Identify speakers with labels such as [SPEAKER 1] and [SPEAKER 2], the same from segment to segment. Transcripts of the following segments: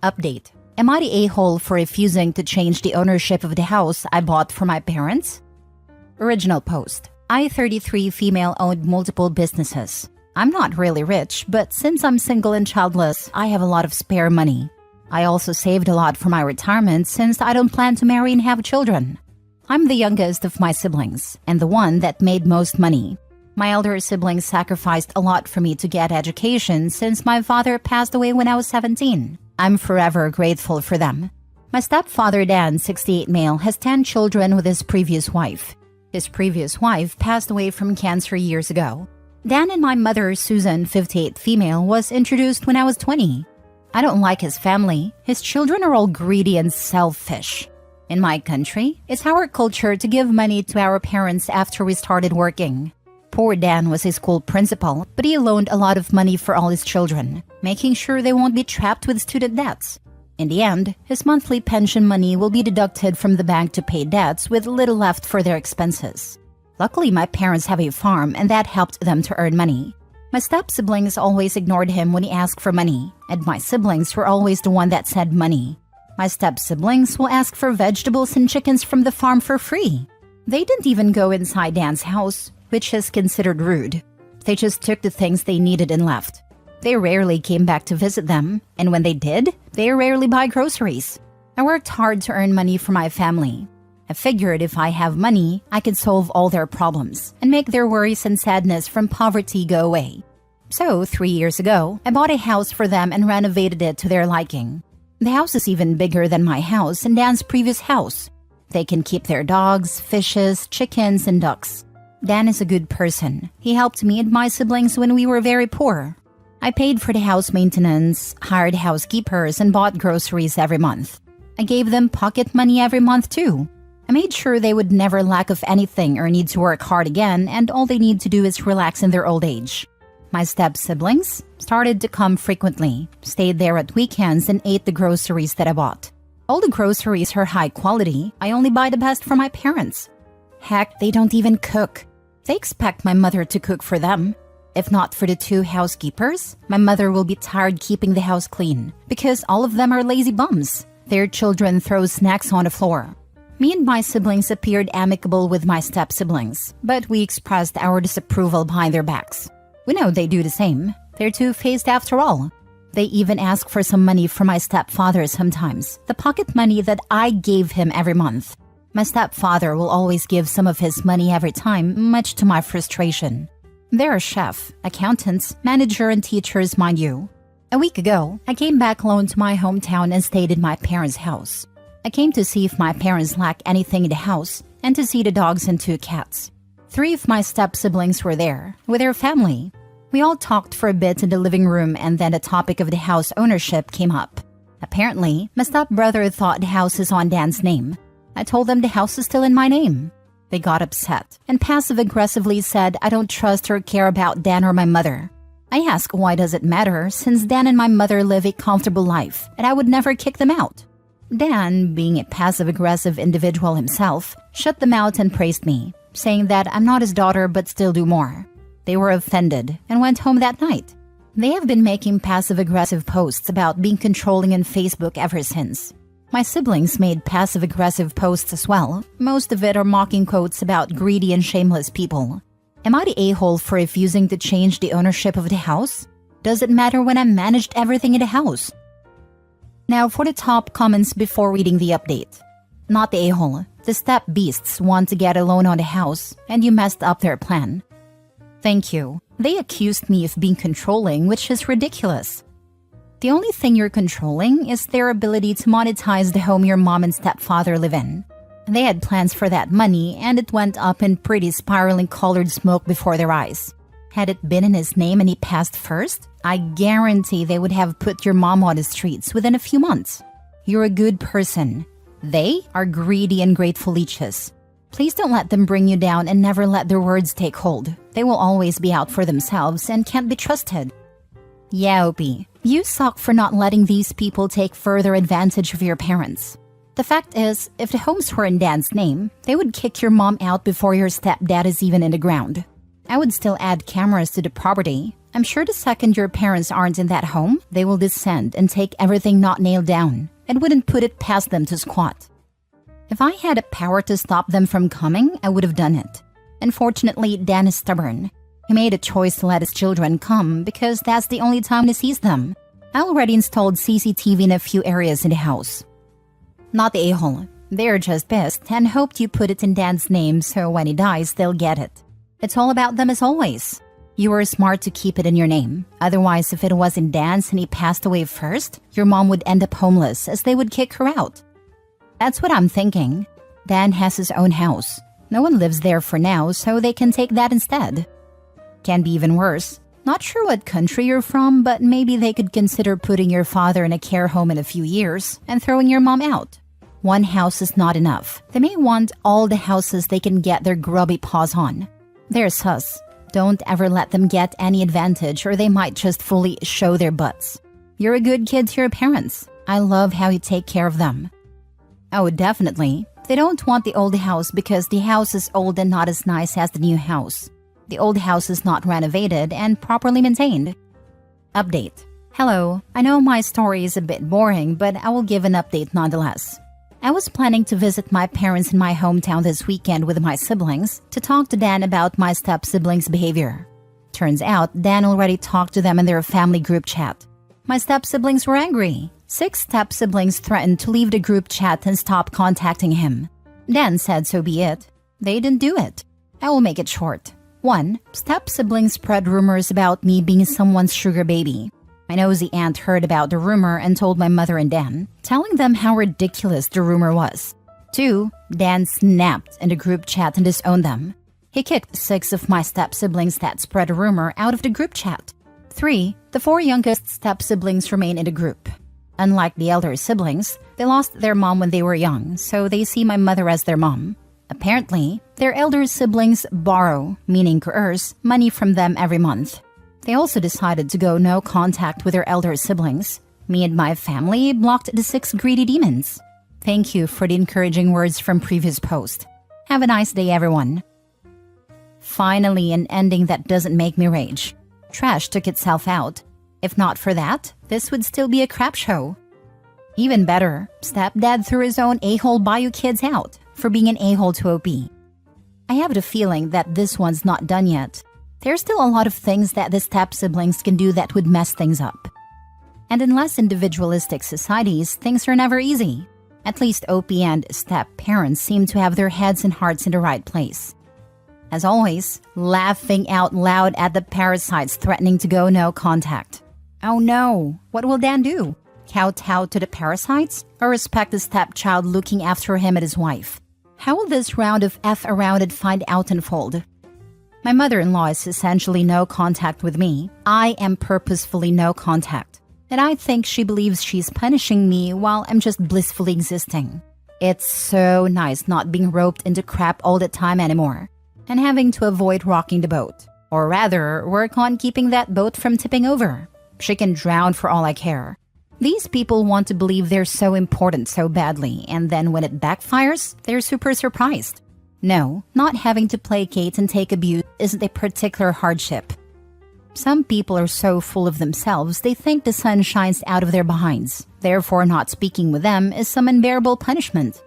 [SPEAKER 1] Update. Am I the a-hole for refusing to change the ownership of the house I bought for my parents? Original post. I, 33, female, owned multiple businesses. I'm not really rich, but since I'm single and childless, I have a lot of spare money. I also saved a lot for my retirement since I don't plan to marry and have children. I'm the youngest of my siblings, and the one that made most money. My elder siblings sacrificed a lot for me to get education since my father passed away when I was 17. I'm forever grateful for them. My stepfather Dan, 68 male, has 10 children with his previous wife. His previous wife passed away from cancer years ago. Dan and my mother, Susan, 58 female, was introduced when I was 20. I don't like his family. His children are all greedy and selfish. In my country, it's our culture to give money to our parents after we started working. Poor Dan was a school principal, but he loaned a lot of money for all his children, making sure they won't be trapped with student debts. In the end, his monthly pension money will be deducted from the bank to pay debts with little left for their expenses. Luckily, my parents have a farm and that helped them to earn money. My step-siblings always ignored him when he asked for money, and my siblings were always the one that said money. My step-siblings will ask for vegetables and chickens from the farm for free. They didn't even go inside Dan's house, which is considered rude. They just took the things they needed and left. They rarely came back to visit them, and when they did, they rarely buy groceries. I worked hard to earn money for my family. I figured if I have money, I can solve all their problems and make their worries and sadness from poverty go away. So, 3 years ago, I bought a house for them and renovated it to their liking. The house is even bigger than my house and Dan's previous house. They can keep their dogs, fishes, chickens, and ducks. Dan is a good person. He helped me and my siblings when we were very poor. I paid for the house maintenance, hired housekeepers, and bought groceries every month. I gave them pocket money every month too. I made sure they would never lack of anything or need to work hard again, and all they need to do is relax in their old age. My step-siblings started to come frequently, stayed there at weekends, and ate the groceries that I bought. All the groceries are high quality. I only buy the best for my parents. Heck, they don't even cook. They expect my mother to cook for them. If not for the 2 housekeepers, my mother will be tired keeping the house clean because all of them are lazy bums. Their children throw snacks on the floor. Me and my siblings appeared amicable with my step-siblings, but we expressed our disapproval behind their backs. We know they do the same. They're two-faced after all. They even ask for some money from my stepfather sometimes, the pocket money that I gave him every month. My stepfather will always give some of his money every time, much to my frustration. They're a chef, accountants, manager, and teachers, mind you. A week ago, I came back alone to my hometown and stayed in my parents' house. I came to see if my parents lacked anything in the house and to see the dogs and 2 cats. 3 of my step-siblings were there, with their family. We all talked for a bit in the living room and then the topic of the house ownership came up. Apparently, my stepbrother thought the house is on Dan's name. I told them the house is still in my name. They got upset and passive-aggressively said I don't trust or care about Dan or my mother. I asked why does it matter since Dan and my mother live a comfortable life and I would never kick them out. Dan, being a passive-aggressive individual himself, shut them out and praised me, saying that I'm not his daughter but still do more. They were offended and went home that night. They have been making passive-aggressive posts about being controlling on Facebook ever since. My siblings made passive-aggressive posts as well. Most of it are mocking quotes about greedy and shameless people. Am I the a-hole for refusing to change the ownership of the house? Does it matter when I managed everything in the house? Now for the top comments before reading the update. Not the a-hole. The step beasts want to get a loan on the house, and you messed up their plan. Thank you. They accused me of being controlling, which is ridiculous. The only thing you're controlling is their ability to monetize the home your mom and stepfather live in. They had plans for that money, and it went up in pretty spiraling colored smoke before their eyes. Had it been in his name and he passed first, I guarantee they would have put your mom on the streets within a few months. You're a good person. They are greedy and grateful leeches. Please don't let them bring you down and never let their words take hold. They will always be out for themselves and can't be trusted. Yeah, Opie, you suck for not letting these people take further advantage of your parents. The fact is, if the homes were in Dan's name, they would kick your mom out before your stepdad is even in the ground. I would still add cameras to the property. I'm sure the second your parents aren't in that home, they will descend and take everything not nailed down and wouldn't put it past them to squat. If I had a power to stop them from coming, I would have done it. Unfortunately, Dan is stubborn. He made a choice to let his children come because that's the only time he sees them. I already installed CCTV in a few areas in the house. Not the a-hole. They're just pissed and hoped you put it in Dan's name so when he dies, they'll get it. It's all about them as always. You were smart to keep it in your name. Otherwise, if it wasn't Dan's and he passed away first, your mom would end up homeless as they would kick her out. That's what I'm thinking. Dan has his own house. No one lives there for now, so they can take that instead. Can be even worse. Not sure what country you're from, but maybe they could consider putting your father in a care home in a few years and throwing your mom out. One house is not enough. They may want all the houses they can get their grubby paws on. They're sus. Don't ever let them get any advantage or they might just fully show their butts. You're a good kid to your parents. I love how you take care of them. Oh, definitely. They don't want the old house because the house is old and not as nice as the new house. The old house is not renovated and properly maintained. Update. Hello, I know my story is a bit boring, but I will give an update nonetheless. I was planning to visit my parents in my hometown this weekend with my siblings to talk to Dan about my step-siblings' behavior. Turns out, Dan already talked to them in their family group chat. My step-siblings were angry. 6 step-siblings threatened to leave the group chat and stop contacting him. Dan said so be it. They didn't do it. I will make it short. 1. Step-siblings spread rumors about me being someone's sugar baby. My nosy aunt heard about the rumor and told my mother and Dan, telling them how ridiculous the rumor was. 2. Dan snapped in the group chat and disowned them. He kicked 6 of my step-siblings that spread a rumor out of the group chat. 3. The 4 youngest step-siblings remain in the group. Unlike the elder siblings, they lost their mom when they were young, so they see my mother as their mom. Apparently, their elder siblings borrow, meaning coerce, money from them every month. They also decided to go no contact with their elder siblings. Me and my family blocked the 6 greedy demons. Thank you for the encouraging words from previous post. Have a nice day, everyone. Finally, an ending that doesn't make me rage. Trash took itself out. If not for that, this would still be a crap show. Even better, Stepdad threw his own a-hole Bayou kids out for being an a-hole to OP. I have the feeling that this one's not done yet. There's still a lot of things that the step-siblings can do that would mess things up. And in less individualistic societies, things are never easy. At least OP and step-parents seem to have their heads and hearts in the right place. As always, laughing out loud at the parasites threatening to go no contact. Oh no, what will Dan do? Kowtow to the parasites or respect the stepchild looking after him and his wife? How will this round of F-arounded find out unfold? My mother-in-law is essentially no contact with me. I am purposefully no contact. And I think she believes she's punishing me while I'm just blissfully existing. It's so nice not being roped into crap all the time anymore and having to avoid rocking the boat. Or rather, work on keeping that boat from tipping over. She can drown for all I care. These people want to believe they're so important so badly, and then when it backfires, they're super surprised. No, not having to placate and take abuse isn't a particular hardship. Some people are so full of themselves they think the sun shines out of their behinds. Therefore, not speaking with them is some unbearable punishment.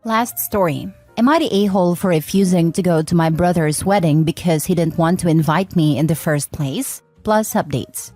[SPEAKER 1] Last story. Am I the a-hole for refusing to go to my brother's wedding because he didn't want to invite me in the first place? Plus updates.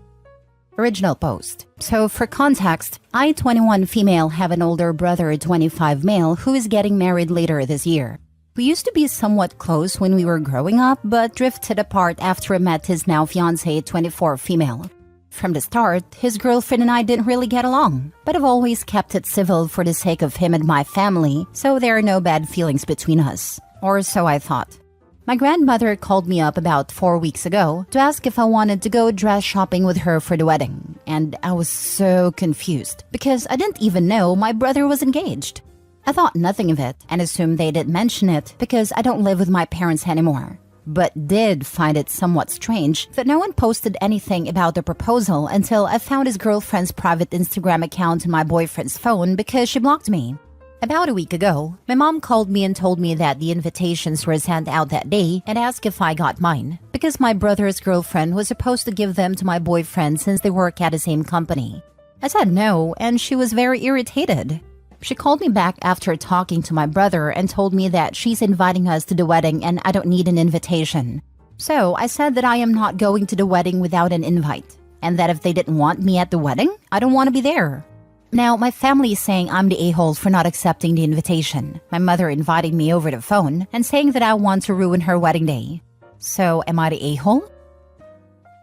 [SPEAKER 1] Original post. So for context, I, 21 female, have an older brother, 25 male, who is getting married later this year. We used to be somewhat close when we were growing up, but drifted apart after I met his now fiancée, 24 female. From the start, his girlfriend and I didn't really get along, but I've always kept it civil for the sake of him and my family, so there are no bad feelings between us. Or so I thought. My grandmother called me up about 4 weeks ago to ask if I wanted to go dress shopping with her for the wedding, and I was so confused because I didn't even know my brother was engaged. I thought nothing of it and assumed they didn't mention it because I don't live with my parents anymore, but did find it somewhat strange that no one posted anything about the proposal until I found his girlfriend's private Instagram account in my boyfriend's phone because she blocked me. About a week ago, my mom called me and told me that the invitations were sent out that day and asked if I got mine, because my brother's girlfriend was supposed to give them to my boyfriend since they work at the same company. I said no, and she was very irritated. She called me back after talking to my brother and told me that she's inviting us to the wedding and I don't need an invitation. So I said that I am not going to the wedding without an invite, and that if they didn't want me at the wedding, I don't want to be there. Now, my family is saying I'm the a-hole for not accepting the invitation. My mother inviting me over the phone and saying that I want to ruin her wedding day. So, am I the a-hole?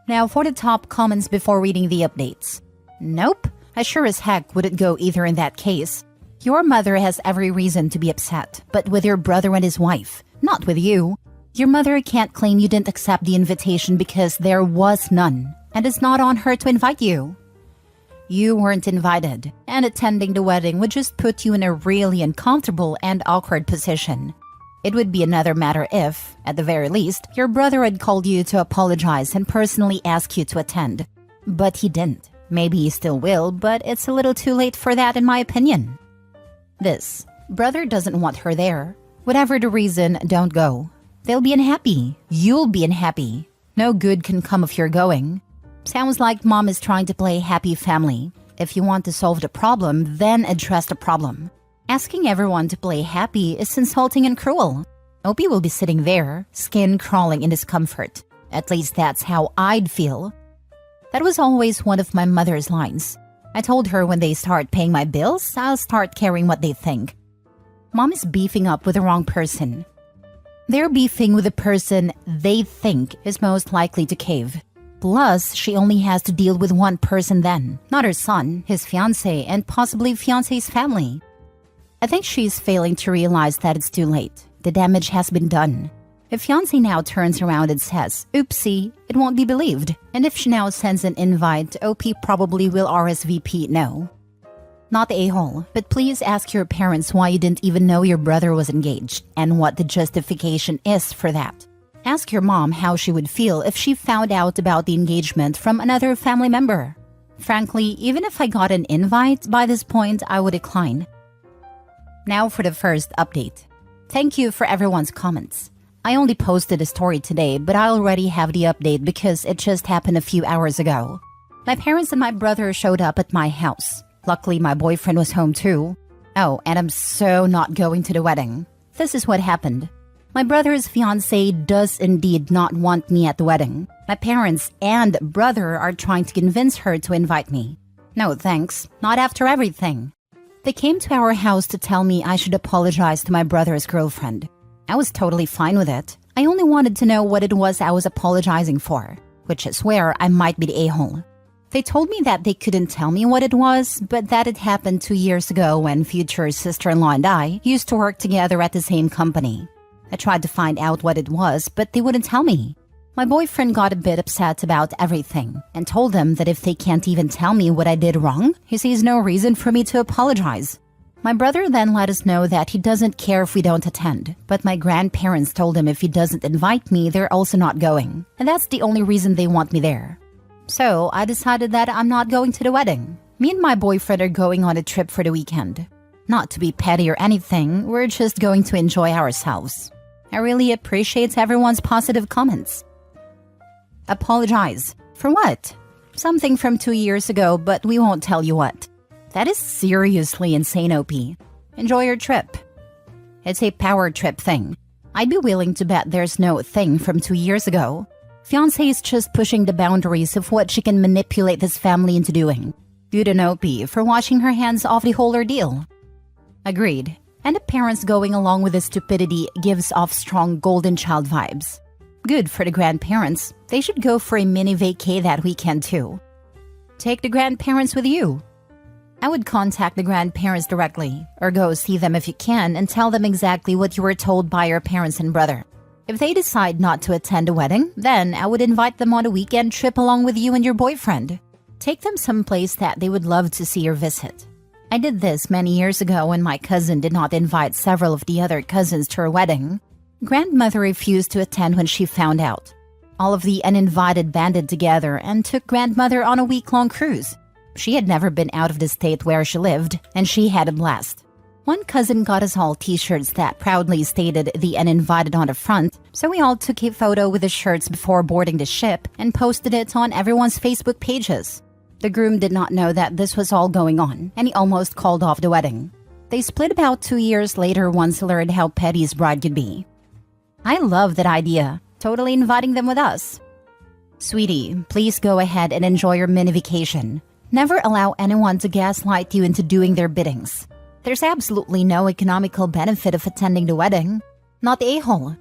[SPEAKER 1] Now, for the top comments before reading the updates. Nope, I sure as heck wouldn't go either in that case. Your mother has every reason to be upset, but with your brother and his wife, not with you. Your mother can't claim you didn't accept the invitation because there was none, and it's not on her to invite you. You weren't invited, and attending the wedding would just put you in a really uncomfortable and awkward position. It would be another matter if, at the very least, your brother had called you to apologize and personally ask you to attend. But he didn't. Maybe he still will, but it's a little too late for that in my opinion. This. Brother doesn't want her there. Whatever the reason, don't go. They'll be unhappy. You'll be unhappy. No good can come of your going. Sounds like mom is trying to play happy family. If you want to solve the problem, then address the problem. Asking everyone to play happy is insulting and cruel. Opie will be sitting there, skin crawling in discomfort. At least that's how I'd feel. That was always one of my mother's lines. I told her when they start paying my bills, I'll start caring what they think. Mom is beefing up with the wrong person. They're beefing with the person they think is most likely to cave. Plus, she only has to deal with one person then, not her son, his fiancé, and possibly fiancé's family. I think she's failing to realize that it's too late. The damage has been done. If fiancé now turns around and says, oopsie, it won't be believed. And if she now sends an invite, OP probably will RSVP no. Not the a-hole, but please ask your parents why you didn't even know your brother was engaged and what the justification is for that. Ask your mom how she would feel if she found out about the engagement from another family member. Frankly, even if I got an invite, by this point I would decline. Now for the first update. Thank you for everyone's comments. I only posted a story today, but I already have the update because it just happened a few hours ago. My parents and my brother showed up at my house. Luckily, my boyfriend was home too. Oh, and I'm so not going to the wedding. This is what happened. My brother's fiancé does indeed not want me at the wedding. My parents and brother are trying to convince her to invite me. No thanks, not after everything. They came to our house to tell me I should apologize to my brother's girlfriend. I was totally fine with it. I only wanted to know what it was I was apologizing for, which is where I might be the a-hole. They told me that they couldn't tell me what it was, but that it happened 2 years ago when future sister-in-law and I used to work together at the same company. I tried to find out what it was, but they wouldn't tell me. My boyfriend got a bit upset about everything and told them that if they can't even tell me what I did wrong, he sees no reason for me to apologize. My brother then let us know that he doesn't care if we don't attend, but my grandparents told him if he doesn't invite me, they're also not going, and that's the only reason they want me there. So I decided that I'm not going to the wedding. Me and my boyfriend are going on a trip for the weekend. Not to be petty or anything, we're just going to enjoy ourselves. I really appreciate everyone's positive comments. Apologize. For what? Something from 2 years ago, but we won't tell you what. That is seriously insane, OP. Enjoy your trip. It's a power trip thing. I'd be willing to bet there's no thing from 2 years ago. Fiancé is just pushing the boundaries of what she can manipulate this family into doing. Good on OP for washing her hands off the whole ordeal. Agreed. And the parents going along with the stupidity gives off strong golden child vibes. Good for the grandparents. They should go for a mini vacay that weekend too. Take the grandparents with you. I would contact the grandparents directly, or go see them if you can and tell them exactly what you were told by your parents and brother. If they decide not to attend the wedding, then I would invite them on a weekend trip along with you and your boyfriend. Take them someplace that they would love to see or visit. I did this many years ago when my cousin did not invite several of the other cousins to her wedding. Grandmother refused to attend when she found out. All of the uninvited banded together and took grandmother on a week-long cruise. She had never been out of the state where she lived, and she had a blast. One cousin got us all t-shirts that proudly stated the uninvited on the front, so we all took a photo with the shirts before boarding the ship and posted it on everyone's Facebook pages. The groom did not know that this was all going on, and he almost called off the wedding. They split about 2 years later once he learned how petty his bride could be. I love that idea, totally inviting them with us. Sweetie, please go ahead and enjoy your mini vacation. Never allow anyone to gaslight you into doing their biddings. There's absolutely no economical benefit of attending the wedding. Not the a-hole.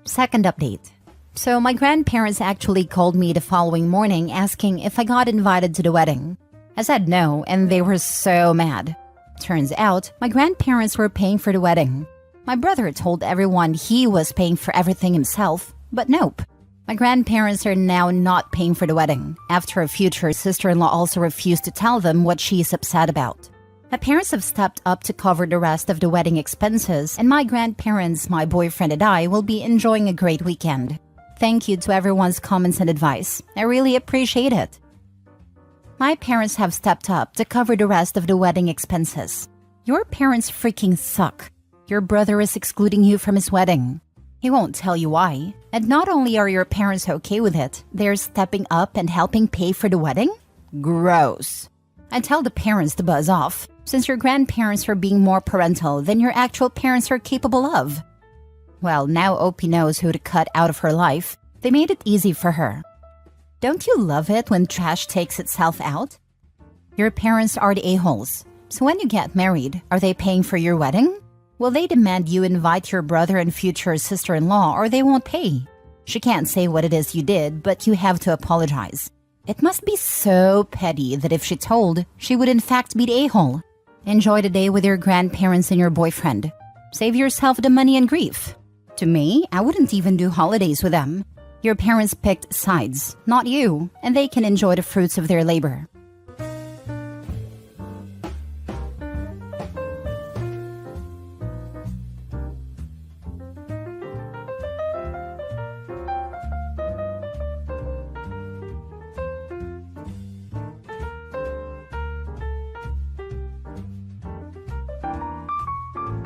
[SPEAKER 1] Second update. So my grandparents actually called me the following morning asking if I got invited to the wedding. I said no, and they were so mad. Turns out, my grandparents were paying for the wedding. My brother told everyone he was paying for everything himself, but nope. My grandparents are now not paying for the wedding, after a future sister-in-law also refused to tell them what she is upset about. My parents have stepped up to cover the rest of the wedding expenses, and my grandparents, my boyfriend, and I will be enjoying a great weekend. Thank you to everyone's comments and advice. I really appreciate it. My parents have stepped up to cover the rest of the wedding expenses. Your parents freaking suck. Your brother is excluding you from his wedding. He won't tell you why. And not only are your parents okay with it, they're stepping up and helping pay for the wedding? Gross. I tell the parents to buzz off, since your grandparents are being more parental than your actual parents are capable of. Well, now Opie knows who to cut out of her life. They made it easy for her. Don't you love it when trash takes itself out? Your parents are the a-holes. So when you get married, are they paying for your wedding? Will they demand you invite your brother and future sister-in-law or they won't pay? She can't say what it is you did, but you have to apologize. It must be so petty that if she told, she would in fact be the a-hole. Enjoy the day with your grandparents and your boyfriend. Save yourself the money and grief. To me, I wouldn't even do holidays with them. Your parents picked sides, not you, and they can enjoy the fruits of their labor.